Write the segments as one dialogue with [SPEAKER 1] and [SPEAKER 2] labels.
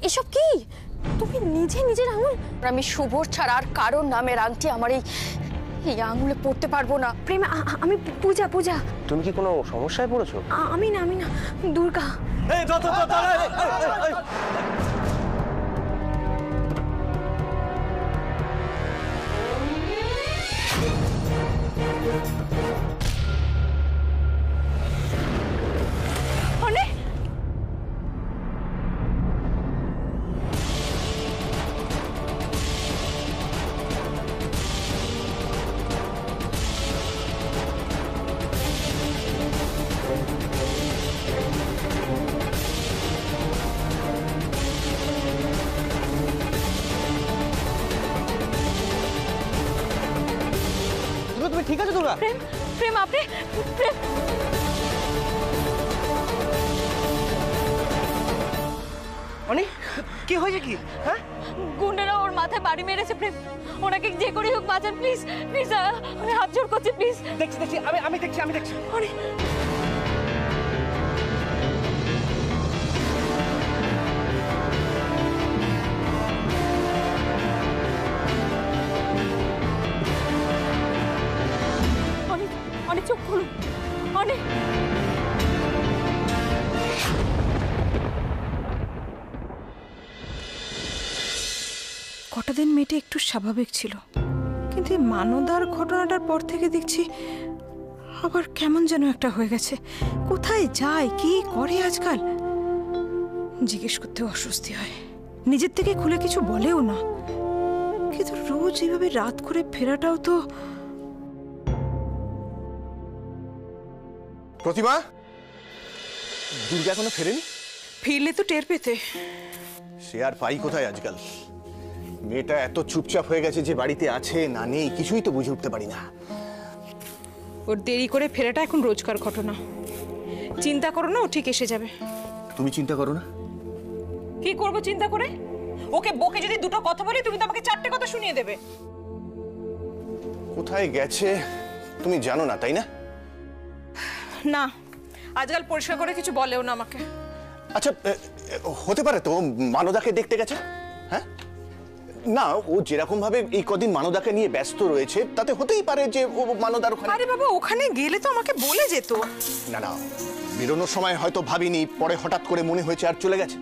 [SPEAKER 1] এসব কি? তুমি নিজে নিজের আঙুল? আমি শুভর ছাড়া আর কারোর নামের আংটি আমার এই আঙুলে পড়তে পারবো না। প্রেম, আমি পূজা। পূজা,
[SPEAKER 2] তুমি কি কোনো সমস্যায় পড়েছো?
[SPEAKER 1] আমি না দুর্গা।
[SPEAKER 2] তুমি ঠিক আছে দুর্গা?
[SPEAKER 1] প্রেম আপনি প্রেম।
[SPEAKER 2] অনেক কি হয়েছে কি? হ্যাঁ,
[SPEAKER 1] গুন্ডারা ওর মাথায় বাড়ি মেরেছে। প্রেম, ওনাকে যে করে হোক বাঁচান প্লিজ। প্লিজ, আমি হাত জোড় করছি প্লিজ।
[SPEAKER 2] দেখছি আমি দেখছি।
[SPEAKER 1] অনেক চোখ খুলুন। অনেক
[SPEAKER 3] কটা দিন মেয়েটা একটু স্বাভাবিক ছিল, কিন্তু এই মানদার ঘটনাটার পর থেকে দেখছি আবার কেমন যেন একটা হয়ে গেছে। কোথায় যায়, কি করে আজকাল জিজ্ঞেস করতে অস্বস্তি হয়। নিজের থেকে খুলে কিছু বলেও না, কিন্তু রোজ এইভাবে রাত করে ফেরাটাও তো।
[SPEAKER 4] প্রতিমা, দুর্গা এখনো ফেরেনি?
[SPEAKER 3] ফিরলে তো টের পেতে।
[SPEAKER 4] সে আর পাই কোথায় আজকাল? মেয়েটা এত চুপচাপ হয়ে গেছে যে বাড়িতে আছে না নেই কিছুই তো বুঝে উঠতে পারি না।
[SPEAKER 3] ওর দেরি করে ফেরাটা এখন রোজকার ঘটনা। চিন্তা করো না, ও ঠিক এসে যাবে।
[SPEAKER 4] তুমি চিন্তা করো না।
[SPEAKER 3] কি করব চিন্তা করে? ওকে বকে যদি দুটো কথা বলি, তুমি তো আমাকে চারটে কথা শুনিয়ে দেবে।
[SPEAKER 4] কোথায় গেছে তুমি জানো না, তাই না?
[SPEAKER 3] না, আজকাল পরিষ্কার করে কিছু বলেও না আমাকে।
[SPEAKER 4] আচ্ছা, হতে পারে তো মানদাকে দেখতে গেছে। হ্যাঁ না, ও যেরকম ভাবে এই কদিন মানদাকে নিয়ে ব্যস্ত রয়েছে তাতে হতেই পারে যে ও মানদার ওখানে।
[SPEAKER 3] আরে বাবা, ওখানে গেলে তো আমাকে বলে যেত।
[SPEAKER 4] না, বেরোনোর সময় হয়তো ভাবিনি, পরে হঠাৎ করে মনে হয়েছে আর চলে গেছে।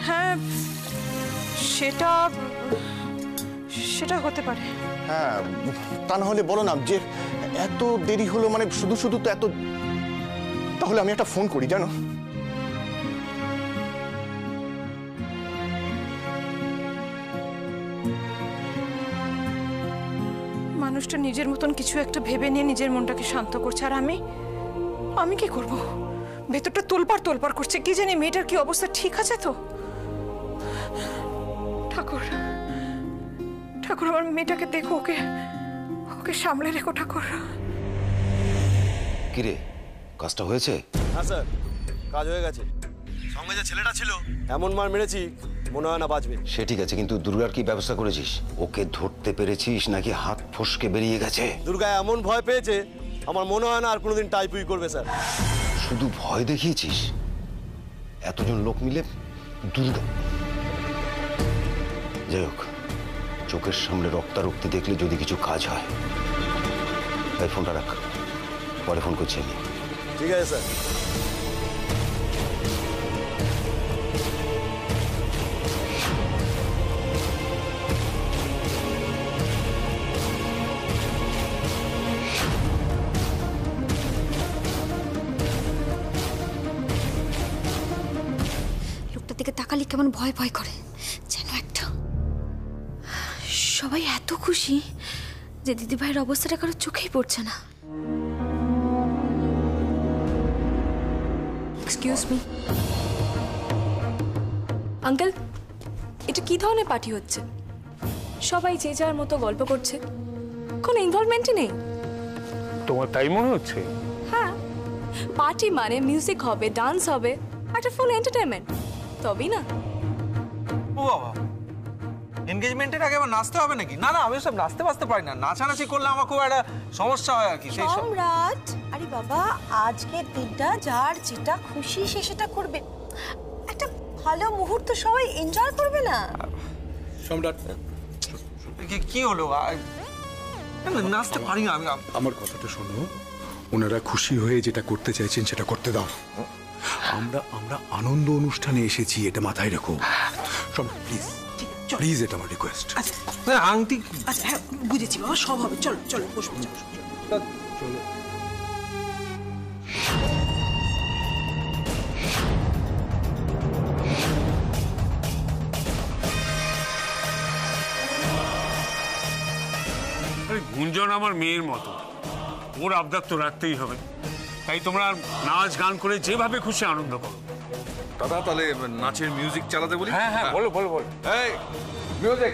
[SPEAKER 3] হ্যাঁ, সেটা হতে পারে।
[SPEAKER 4] হ্যাঁ, তা না হলে বলো না যে এত দেরি হলো, মানে শুধু তো এত। তাহলে আমি একটা ফোন করি, জানো?
[SPEAKER 3] মানুষটা নিজের মতন কিছু একটা ভেবে নিয়ে নিজের মনটাকে শান্ত করছে, আর আমি কি করব? ভেতরটা তোলপাড় করছে। কি জানি মেয়েটার কি অবস্থা, ঠিক আছে তো? ঠাকুর, আমার মেয়েটাকে দেখো, ওকে সামলে রেখো ঠাকুর।
[SPEAKER 5] কিরে, কাজটা হয়েছে?
[SPEAKER 6] হ্যাঁ স্যার, কাজ হয়ে গেছে। সঙ্গে যে ছেলেটা ছিল এমন মার মেরেছি মনে হয় না বাঁচবে।
[SPEAKER 5] সে ঠিক আছে, কিন্তু দুর্গার কি ব্যবস্থা করেছিস? ওকে ধরতে পেরেছিস নাকি হাত ফসকে বেরিয়ে গেছে?
[SPEAKER 6] দুর্গা এমন ভয় পেয়েছে আমার মনে হয় না আর কোনোদিন টাইপুই করবে স্যার।
[SPEAKER 5] শুধু ভয় দেখিয়েছিস? এতজন লোক মিলে দুর্গা। যাই হোক, চোখের সামনে রক্তারক্তি দেখলে যদি কিছু কাজ হয়। তাই ফোনটা রাখ, পরে ফোন করছি আমি।
[SPEAKER 6] ঠিক আছে স্যার।
[SPEAKER 1] লোকটার দিকে তাকালে কেমন ভয় করে যেন একটা। সবাই এত খুশি যে দিদিভাইয়ের অবস্থাটা কারো চোখেই পড়ছে না। এক্সকিউজ মি আঙ্কেল, এটা কি ধরনের পার্টি হচ্ছে? সবাই যে যার মতো গল্প করছে, কোনো ইনভলভমেন্টই নেই।
[SPEAKER 7] তোমার তাই মনে হচ্ছে?
[SPEAKER 1] হ্যাঁ, পার্টি মানে মিউজিক হবে, ডান্স হবে, একটা ফুল এন্টারটেইনমেন্ট, তবেই না?
[SPEAKER 8] ও বাবা, এনগেজমেন্টের আগে আবার নাচতে হবে নাকি? না, আমি সব নাচতে পারি না। নাচানাচি করলে আমার খুব একটা সমস্যা হয় আর কি।
[SPEAKER 1] সম্রাট,
[SPEAKER 3] আরে বাবা, আজকের দিনটা যার যেটা খুশি সে সেটা করবে। একটা ভালো মুহূর্ত সবাই এনজয় করবে না?
[SPEAKER 9] সম্রাট,
[SPEAKER 8] কি হলো? নাচতে পারি না আমি।
[SPEAKER 9] আমার কথাটা শোনো, ওনারা খুশি হয়ে যেটা করতে চাইছেন সেটা করতে দাও। আমরা আনন্দ অনুষ্ঠানে এসেছি, এটা মাথায় রেখো। সম্রাট প্লিজ প্লিজ, এটা আমার রিকোয়েস্ট।
[SPEAKER 8] আংটি।
[SPEAKER 3] আচ্ছা হ্যাঁ বুঝেছি বাবা, সব হবে। চলো চলো বসবো, চলো।
[SPEAKER 7] গুঞ্জন আমার মেয়ের মতো, ওর আবদার তো রাখতেই হবে। তাই তোমরা নাচ গান করে যেভাবে খুশি আনন্দ করো।
[SPEAKER 10] দাদা তাহলে নাচের মিউজিক চালাতে বলি?
[SPEAKER 7] হ্যাঁ হ্যাঁ, বলো বলো বলো।
[SPEAKER 10] এই মিউজিক।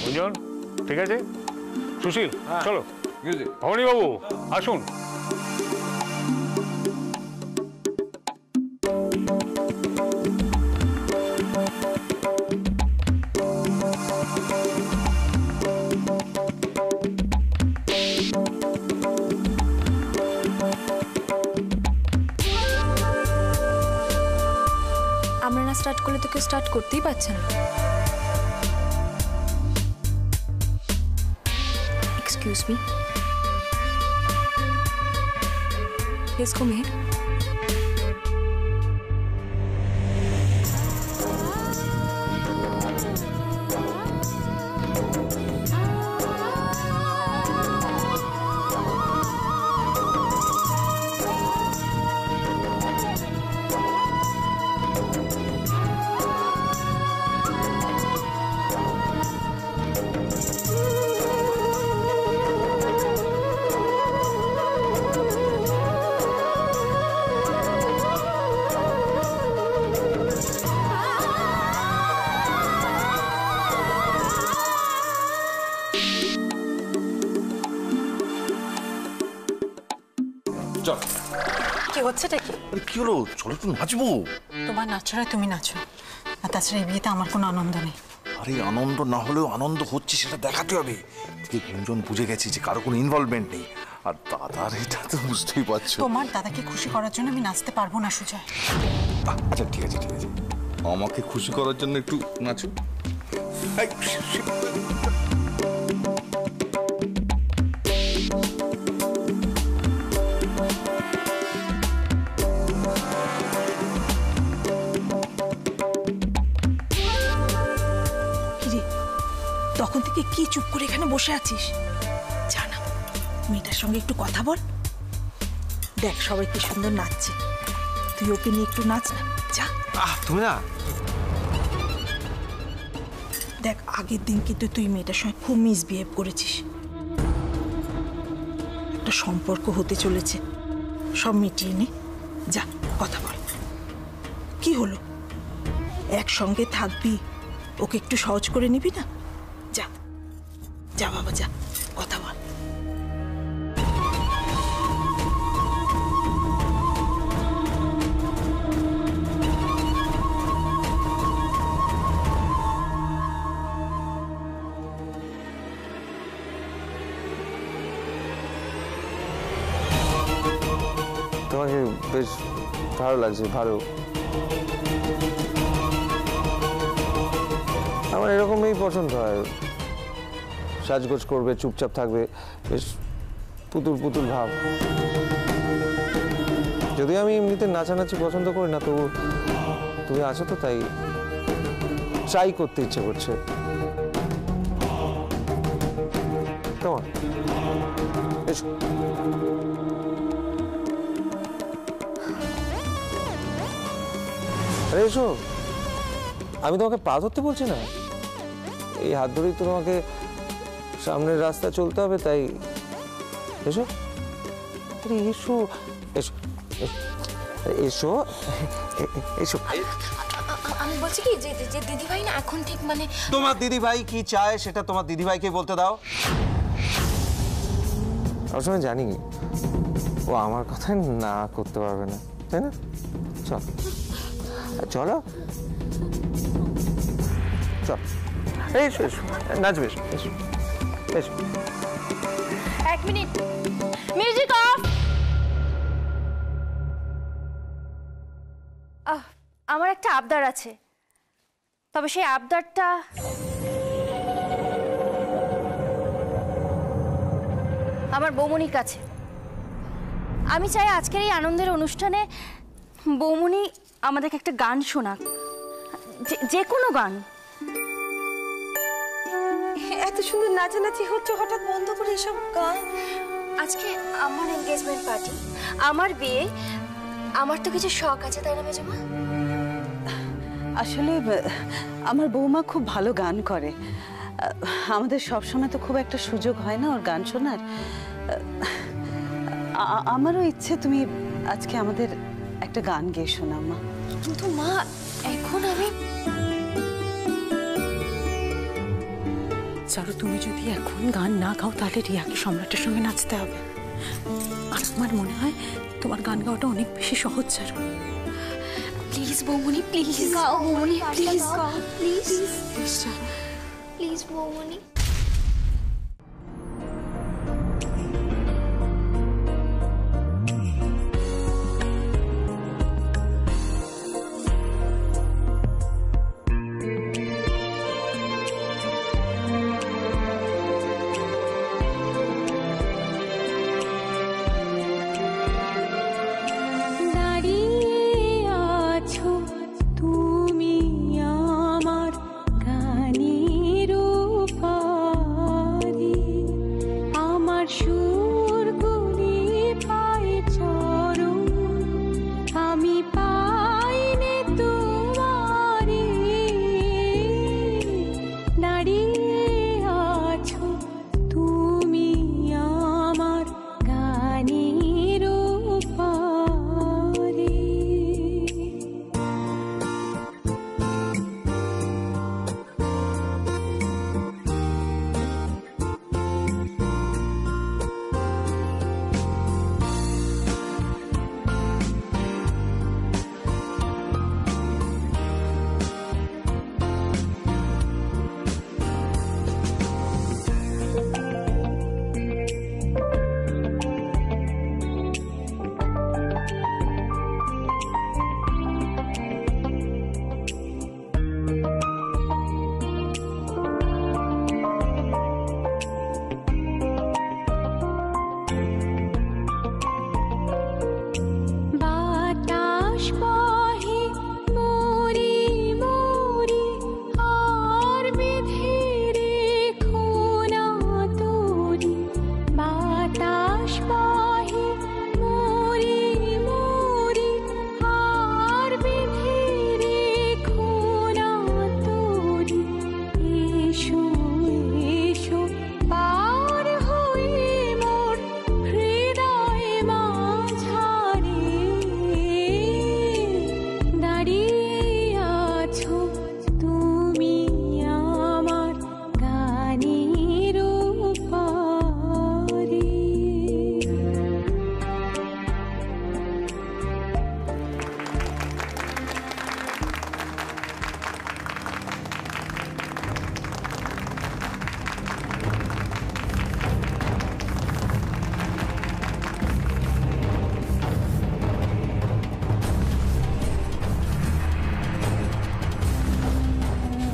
[SPEAKER 7] গুঞ্জন ঠিক আছে, সুশীল চলো।
[SPEAKER 10] মিউজিক।
[SPEAKER 7] ভবানী বাবু আসুন।
[SPEAKER 1] আমরা না স্টার্ট করলে তো কেউ স্টার্ট করতেই পারছে না। Excuse me, please come here.
[SPEAKER 10] চল।
[SPEAKER 3] কি হচ্ছেটা কি?
[SPEAKER 10] কি হলো? চলো একটু নাচবো।
[SPEAKER 3] তোমার নাচ ছাড়া তুমি নাচো, আর তাছাড়া এই বিয়েতে আমার কোনো আনন্দ নেই।
[SPEAKER 10] আরে আনন্দ না হলেও আনন্দ হচ্ছে সেটা দেখাতে হবে। গুঞ্জন বুঝে গেছি যে কারো কোনো ইনভলভমেন্ট নেই, আর দাদার এটা তো বুঝতেই পারছো।
[SPEAKER 3] তোমার দাদাকে খুশি করার জন্য আমি নাচতে পারবো না সুজয়।
[SPEAKER 10] আচ্ছা ঠিক আছে, আমাকে খুশি করার জন্য একটু নাচো।
[SPEAKER 3] তখন থেকে কি চুপ করে এখানে বসে আছিস? জানা মেয়েটার সঙ্গে একটু কথা বল। দেখ সবাই কি সুন্দর নাচছে, তুই ওকে নিয়ে একটু নাচ না, যা।
[SPEAKER 8] তুমি না
[SPEAKER 3] দেখ আগের দিন কিন্তু তুই মেয়েটার সঙ্গে খুব মিসবিহেভ করেছিস। একটা সম্পর্ক হতে চলেছে, সব মিটিয়ে নে, যা কথা বল। কি হলো, একসঙ্গে থাকবি, ওকে একটু সহজ করে নিবি না? যা যা বাবা যা, কথা বল।
[SPEAKER 8] তোমাকে বেশ ভালো লাগছে। ভালো, আমার এরকমই পছন্দ হয়। সাজগোজ করবে, চুপচাপ থাকবে, বেশ পুতুল পুতুল ভাব। যদিও আমি এমনিতে নাচানাচি পছন্দ করি না, তবু তুমি আছো তো তাই ট্রাই করতে ইচ্ছে করছে। তোমার এসো। আরে এসো, আমি তোমাকে পা ধরতে বলছি না, এই হাত ধরেই তো তোমাকে সামনের রাস্তা চলতে হবে, তাই এসো। আরে এসো এসো এসো এসো।
[SPEAKER 1] আমি বলছি কি যে যে দিদিভাই না এখন ঠিক মানে
[SPEAKER 8] তোমার দিদিভাই কি চায় সেটা তোমার দিদিভাইকে বলতে দাও। আমি জানি ও আমার কথায় না করতে পারবে না, তাই না? চল চলো, চল এসো এসো, নাচবে এসো এসো।
[SPEAKER 1] এক মিনিট, মিউজিক অফ। আমার একটা আবদার আছে, তবে সেই আবদারটা আমার বৌমনির কাছে। আমি চাই আজকের এই আনন্দের অনুষ্ঠানে বৌমনি আমাদেরকে একটা গান শোনাক, যে কোনো গান।
[SPEAKER 3] এত সুন্দর নাচানাচি হচ্ছে, হঠাৎ বন্ধ করে এসব গান?
[SPEAKER 1] আজকে আমার এনগেজমেন্ট পার্টি, আমার বিয়ে, আমার তো কিছু শখ আছে, তাই না মেজমা?
[SPEAKER 11] আসলে আমার বৌমা খুব ভালো গান করে, আমাদের সবসময় তো খুব একটা সুযোগ হয় না ওর গান শোনার। আমারও ইচ্ছে তুমি আজকে আমাদের একটা গান গেয়ে শোনাও মা।
[SPEAKER 1] কিন্তু মা, এখন আমি
[SPEAKER 11] চারু, তুমি যদি এখন গান না গাও তাহলে রিয়াকে সম্রাটের সঙ্গে নাচতে হবে। আর আমার মনে হয় তোমার গান গাওয়াটা অনেক বেশি সহজ চারু।
[SPEAKER 1] প্লিজ বৌমনি, প্লিজ গাও বৌমনি, প্লিজ গাও, প্লিজ প্লিজ বৌমনি।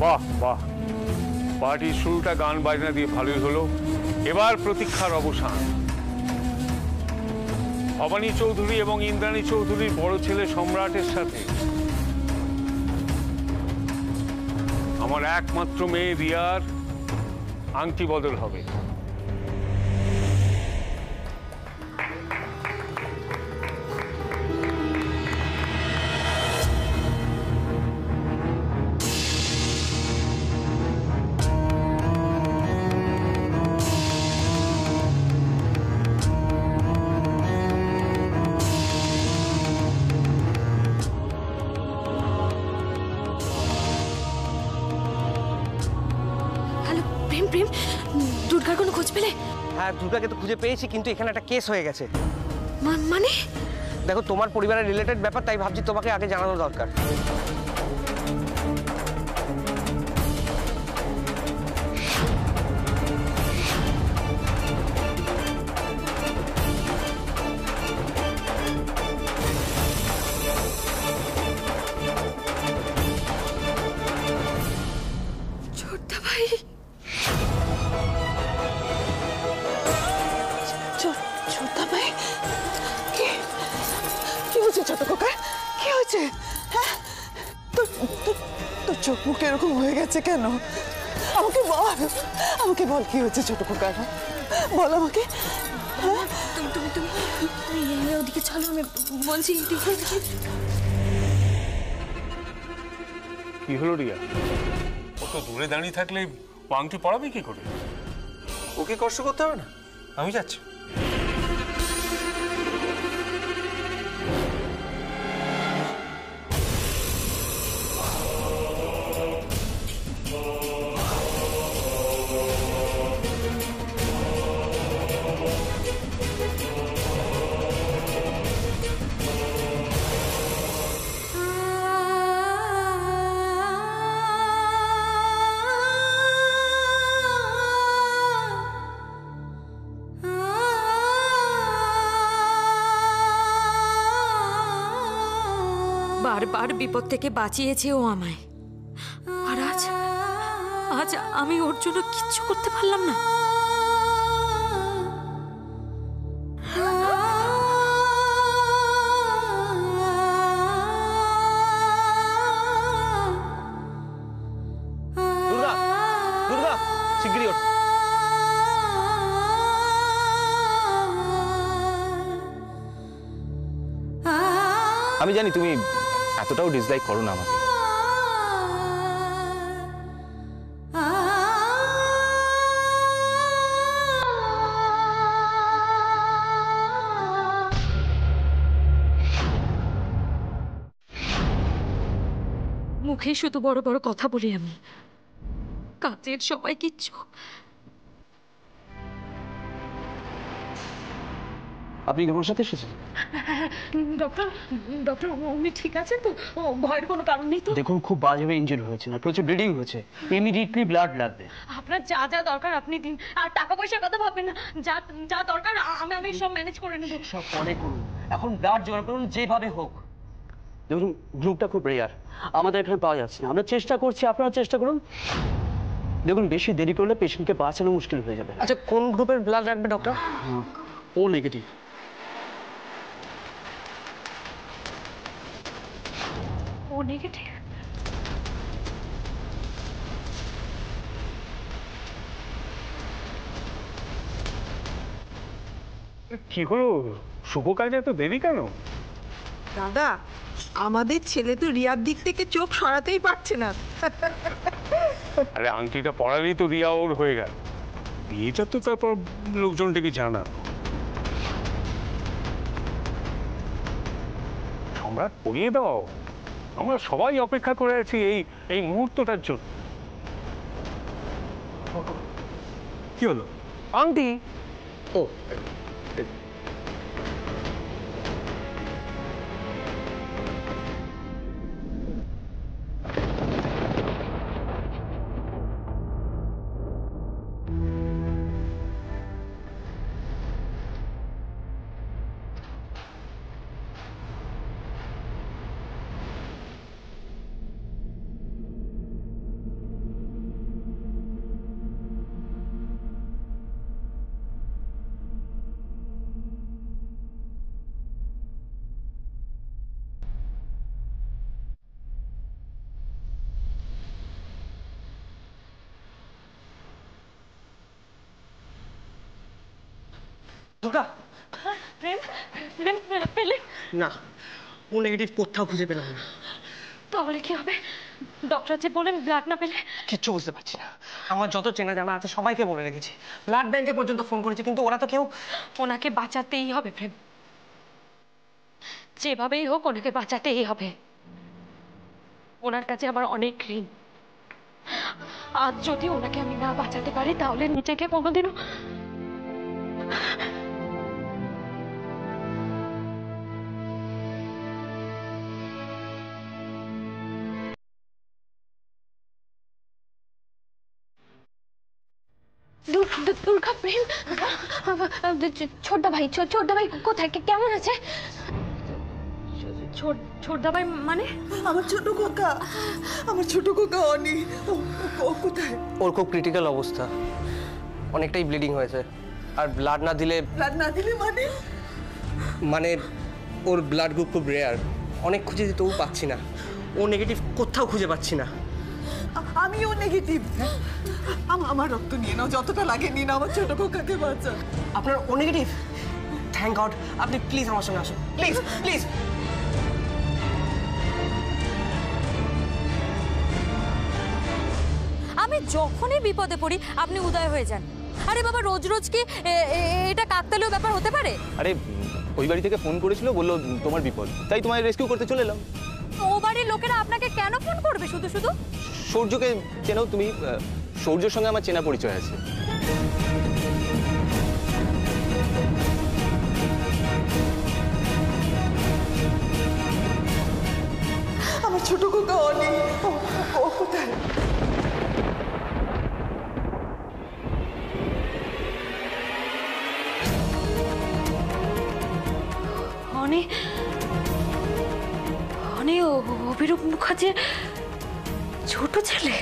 [SPEAKER 7] বাহ বাহ, পার্টির শুরুটা গান বাজনা দিয়ে ভালোই হলো। এবার প্রতীক্ষার অবসান। ভবানী চৌধুরী এবং ইন্দ্রাণী চৌধুরীর বড় ছেলে সম্রাটের সাথে আমার একমাত্র মেয়ে রিয়ার আংটি বদল হবে।
[SPEAKER 1] দুর্গার কোনো খোঁজ পেলে?
[SPEAKER 2] হ্যাঁ, দুর্গাকে তো খুঁজে পেয়েছি, কিন্তু এখানে একটা কেস হয়ে গেছে।
[SPEAKER 1] মানে?
[SPEAKER 2] দেখো, তোমার পরিবারের রিলেটেড ব্যাপার, তাই ভাবছি তোমাকে আগে জানানো দরকার।
[SPEAKER 12] ছোট খোকা? কি হয়েছে? হ্যাঁ, তোর চোখ মুখ এরকম হয়ে গেছে কেন? আমাকে বল, আমাকে বল কি হয়েছে ছোট খোকা? বল আমাকে।
[SPEAKER 1] তুমি ওদিকে চলো, আমি বলছি।
[SPEAKER 7] কি হলো রিয়া? অত দূরে দাঁড়িয়ে থাকলে ও আংটি পড়াবে কি করে?
[SPEAKER 8] ওকে কষ্ট করতে হবে না, আমি যাচ্ছি।
[SPEAKER 11] বারবার বিপদ থেকে বাঁচিয়েছে ও আমায়, আর আজ আজ আমি ওর জন্য কিচ্ছু করতে পারলাম না।
[SPEAKER 8] দুর্গা, দুর্গা, শিগগিরই ওঠ। আমি জানি তুমি এতটাও ডিসলাইক করো না আমাকে,
[SPEAKER 11] মুখে শুধু বড় বড় কথা বলি আমি, কাজের সবাই কিচ্ছু।
[SPEAKER 8] আপনি আমার সাথে এসেছেন?
[SPEAKER 11] ডক্টর, ডক্টর উনি ঠিক আছেন তো? ভয়ের কোনো কারণ নেই তো?
[SPEAKER 2] দেখুন, খুব বাজেভাবে ইনজুরি হয়েছে, না প্রচুর ব্লিডিং হয়েছে, ইমিডিয়েটলি ব্লাড লাগবে।
[SPEAKER 11] আপনার যা যা দরকার আপনি দিন, আর টাকা পয়সার কথা ভাববেন না, যা যা দরকার আমি সব ম্যানেজ করে নেব।
[SPEAKER 2] সব পরে করুন, এখন ব্লাড জোগাড় করুন যেভাবে হোক। দেখুন, গ্রুপটা খুব রেয়ার, আমাদের এখানে পাওয়া যাচ্ছে না। আমরা চেষ্টা করছি, আপনারা চেষ্টা করুন। দেখুন, বেশি দেরি করলে পেশেন্টকে বাঁচানো মুশকিল হয়ে যাবে।
[SPEAKER 12] আচ্ছা, কোন গ্রুপের ব্লাড রাখবে ডক্টর?
[SPEAKER 2] ও নেগেটিভ।
[SPEAKER 11] ও নেগেটিভ?
[SPEAKER 7] কি হলো? শুভ কাজে এত দেরি কেন?
[SPEAKER 3] দাদা, আমাদের ছেলে তো রিয়ার দিক থেকে চোখ সরাতেই পারছে না।
[SPEAKER 7] আরে আংটিটা পড়ালেই তো রিয়া ওর হয়ে গেল। বিয়েটা তো তারপর লোকজনটাকে জানা। সম্রাট, পড়িয়ে দাও, আমরা সবাই অপেক্ষা করে আছি এই মুহূর্তটার জন্য। কি হলো?
[SPEAKER 2] আংটি? ও দুর্গা,
[SPEAKER 11] পেলে
[SPEAKER 2] না, ও নেগেটিভ কোথাও খুঁজে পেলাম না।
[SPEAKER 11] তাহলে কি হবে? ডক্টর যে বলেন ব্লাড না পেলে?
[SPEAKER 2] কিচ্ছু বুঝতে পারছি না। আমার যত চেনা জানা আছে সবাইকে বলে রেখেছি, ব্লাড ব্যাংকে পর্যন্ত ফোন করেছি, কিন্তু ওরা তো কেউ।
[SPEAKER 11] ওনাকে বাঁচাতেই হবে প্রেম, যেভাবেই হোক ওনাকে বাঁচাতেই হবে। ওনার কাছে আমার অনেক ঋণ। আজ যদি ওনাকে আমি না বাঁচাতে পারি তাহলে নিজেকে কোনোদিনও। দুর্গা, প্রেম,
[SPEAKER 1] ছোটদা ভাই, ছোটদা ভাই কোথায়, কেমন আছে?
[SPEAKER 11] ছোটদা ভাই মানে?
[SPEAKER 12] আমার ছোট খোকা, আমার ছোট খোকা অনি, ও কোথায়?
[SPEAKER 2] ওর খুব ক্রিটিক্যাল অবস্থা, অনেকটাই ব্লিডিং হয়েছে, আর ব্লাড না দিলে।
[SPEAKER 12] ব্লাড না দিলে মানে?
[SPEAKER 2] মানে
[SPEAKER 13] ওর ব্লাড গ্রুপ খুব রেয়ার, অনেক খুঁজেছি তবু পাচ্ছি না, ও নেগেটিভ কোথাও খুঁজে পাচ্ছি না।
[SPEAKER 12] আমিও নেগেটিভ। আমার রক্ত নিয়ে নাও, যতটা লাগে নিয়ে নাও, আমার ছোট খোকাকে বাঁচা।
[SPEAKER 13] আপনার ও নেগেটিভ? Thank god. আপনি প্লিজ আমার সঙ্গে আসুন, প্লিজ প্লিজ।
[SPEAKER 14] আমি যখনই বিপদে পড়ি আপনি উদয় হয়ে যান। আরে বাবা, রোজ রোজ কি এটা কাকতালীয় ব্যাপার হতে পারে?
[SPEAKER 15] আরে ওই বাড়ি থেকে ফোন করেছিল, বললো তোমার বিপদ, তাই তোমায় রেস্কিউ করতে চলে এলাম।
[SPEAKER 14] ও বাড়ির লোকেরা আপনাকে কেন ফোন করবে শুধু শুধু?
[SPEAKER 15] সূর্যকে চেনাও তুমি? সূর্যর সঙ্গে আমার চেনা পরিচয় আছে।
[SPEAKER 12] আমার ছোট খোকা অনেক, ও কোথায়?
[SPEAKER 11] অনেক অভিরূপ মুখার্জির ছোট ছেলে।